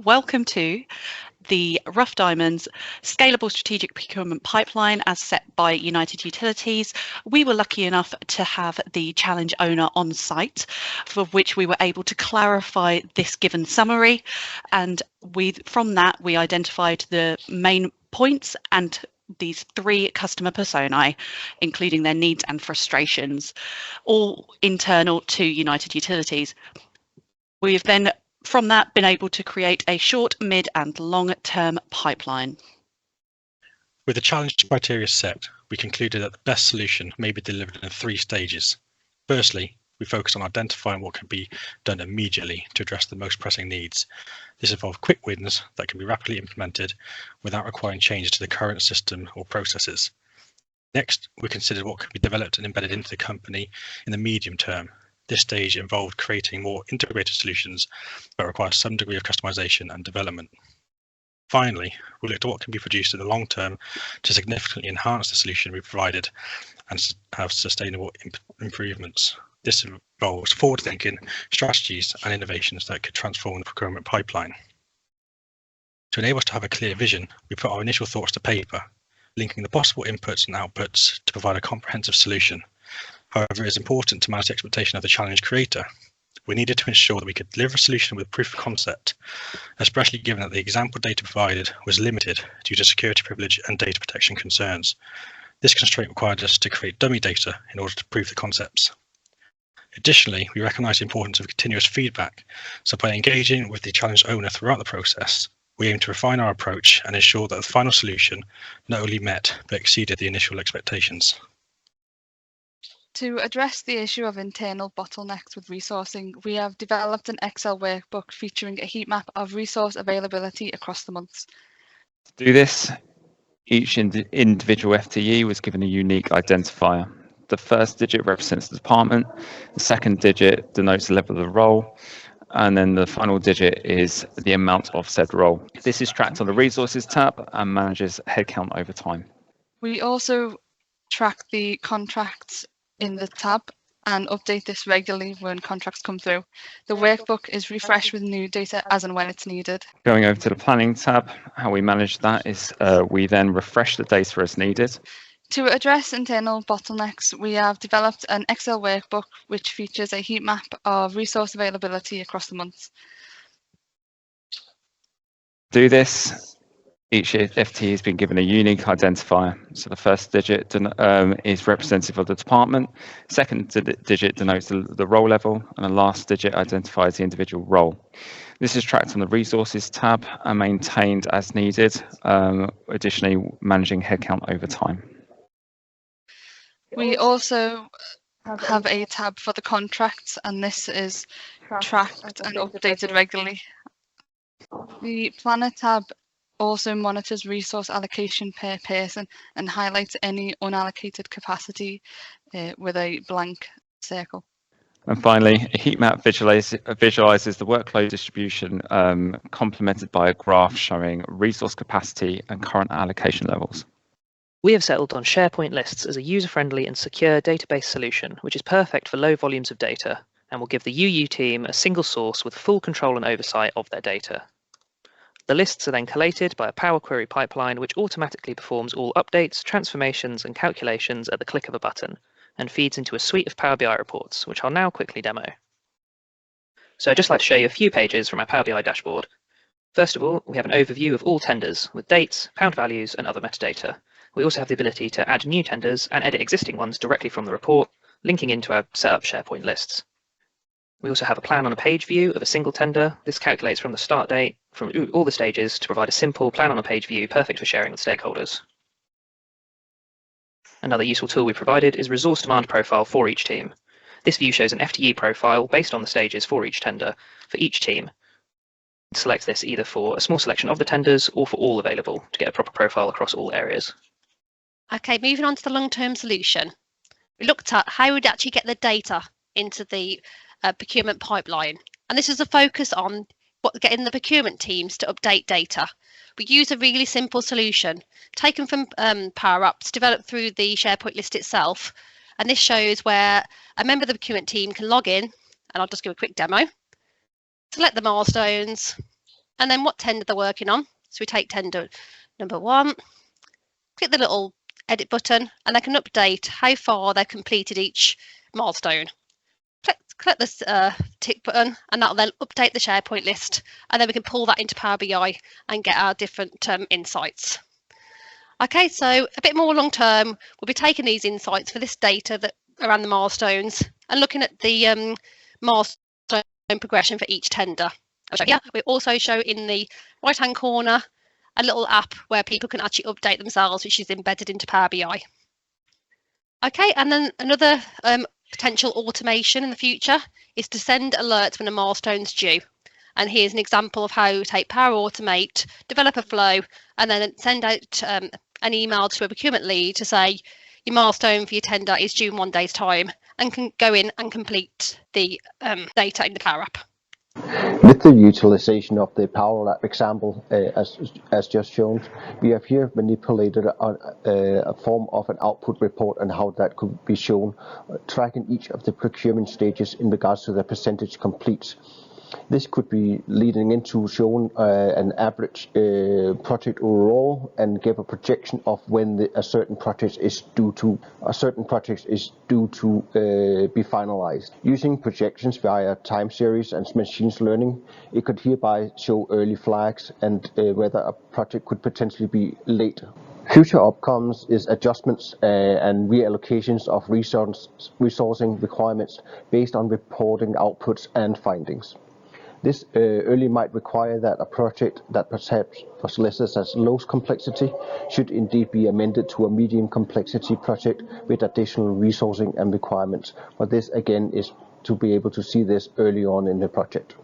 welcome to the Rough Diamonds Scalable Strategic Procurement Pipeline as set by United Utilities. We were lucky enough to have the challenge owner on site, for which we were able to clarify this given summary, and from that we identified the main points and these 3 customer personae, including their needs and frustrations, all internal to United Utilities. We've then from that been able to create a short, mid and long-term pipeline. With the challenge criteria set, we concluded that the best solution may be delivered in 3 stages. Firstly, we focused on identifying what can be done immediately to address the most pressing needs. This involved quick wins that can be rapidly implemented without requiring changes to the current system or processes. Next, we considered what could be developed and embedded into the company in the medium term. This stage involved creating more integrated solutions that require some degree of customization and development. Finally, we looked at what can be produced in the long term to significantly enhance the solution we provided and have sustainable improvements. This involves forward-thinking strategies and innovations that could transform the procurement pipeline. To enable us to have a clear vision, we put our initial thoughts to paper, linking the possible inputs and outputs to provide a comprehensive solution. However, it is important to manage the expectation of the challenge creator. We needed to ensure that we could deliver a solution with proof of concept, especially given that the example data provided was limited due to security privilege and data protection concerns. This constraint required us to create dummy data in order to prove the concepts. Additionally, we recognise the importance of continuous feedback, so by engaging with the challenge owner throughout the process, we aim to refine our approach and ensure that the final solution not only met but exceeded the initial expectations. To address the issue of internal bottlenecks with resourcing, we have developed an Excel workbook featuring a heat map of resource availability across the months. To do this, each individual FTE was given a unique identifier. The first digit represents the department, the second digit denotes the level of the role, and then the final digit is the amount of said role. This is tracked on the Resources tab and manages headcount over time. We also track the contracts in the tab and update this regularly when contracts come through. The workbook is refreshed with new data as and when it's needed. Going over to the Planning tab, how we manage that is we then refresh the data as needed. To address internal bottlenecks, we have developed an Excel workbook which features a heat map of resource availability across the months. To do this, each FTE has been given a unique identifier. So the first digit is representative of the department, second digit denotes the role level, and the last digit identifies the individual role. This is tracked on the Resources tab and maintained as needed, additionally managing headcount over time. We also have a tab for the contracts, and this is tracked and updated regularly. The Planner tab also monitors resource allocation per person and highlights any unallocated capacity with a blank circle. And finally, a heat map visualizes the workload distribution complemented by a graph showing resource capacity and current allocation levels. We have settled on SharePoint lists as a user-friendly and secure database solution, which is perfect for low volumes of data and will give the UU team a single source with full control and oversight of their data. The lists are then collated by a Power Query pipeline which automatically performs all updates, transformations and calculations at the click of a button and feeds into a suite of Power BI reports, which I'll now quickly demo. So I'd just like to show you a few pages from our Power BI dashboard. First of all, we have an overview of all tenders with dates, pound values and other metadata. We also have the ability to add new tenders and edit existing ones directly from the report, linking into our setup SharePoint lists. We also have a plan on a page view of a single tender. This calculates from the start date, from all the stages to provide a simple plan on a page view perfect for sharing with stakeholders. Another useful tool we provided is resource demand profile for each team. This view shows an FTE profile based on the stages for each tender for each team. It selects this either for a small selection of the tenders or for all available to get a proper profile across all areas. Okay, moving on to the long-term solution. We looked at how we'd actually get the data into the procurement pipeline. And this is a focus on getting the procurement teams to update data. We use a really simple solution taken from Power Ups, developed through the SharePoint list itself. And this shows where a member of the procurement team can log in, and I'll just give a quick demo. Select the milestones, and then what tender they're working on. So we take tender number 1, click the little edit button, and they can update how far they've completed each milestone. Click this tick button, and that'll then update the SharePoint list, and then we can pull that into Power BI and get our different insights. Okay, so a bit more long term, we'll be taking these insights for this data that around the milestones and looking at the milestone progression for each tender. Here we also show in the right hand corner a little app where people can actually update themselves, which is embedded into Power BI. Okay, and then another potential automation in the future is to send alerts when a milestone's due. And here's an example of how you take Power Automate, develop a flow, and then send out an email to a procurement lead to say your milestone for your tender is due in 1 day's time, and can go in and complete the data in the Power App. With the utilization of the Power Lab example, as just shown, we have here manipulated a form of an output report and how that could be shown, tracking each of the procurement stages in regards to the percentage complete. This could be leading into showing an average project overall and give a projection of when a certain project is due to be finalized. Using projections via time series and machine learning, it could hereby show early flags and whether a project could potentially be late. Future outcomes is adjustments and reallocations of resourcing requirements based on reporting outputs and findings. This early might require that a project that perhaps was listed as low complexity should indeed be amended to a medium complexity project with additional resourcing and requirements. But this again is to be able to see this early on in the project.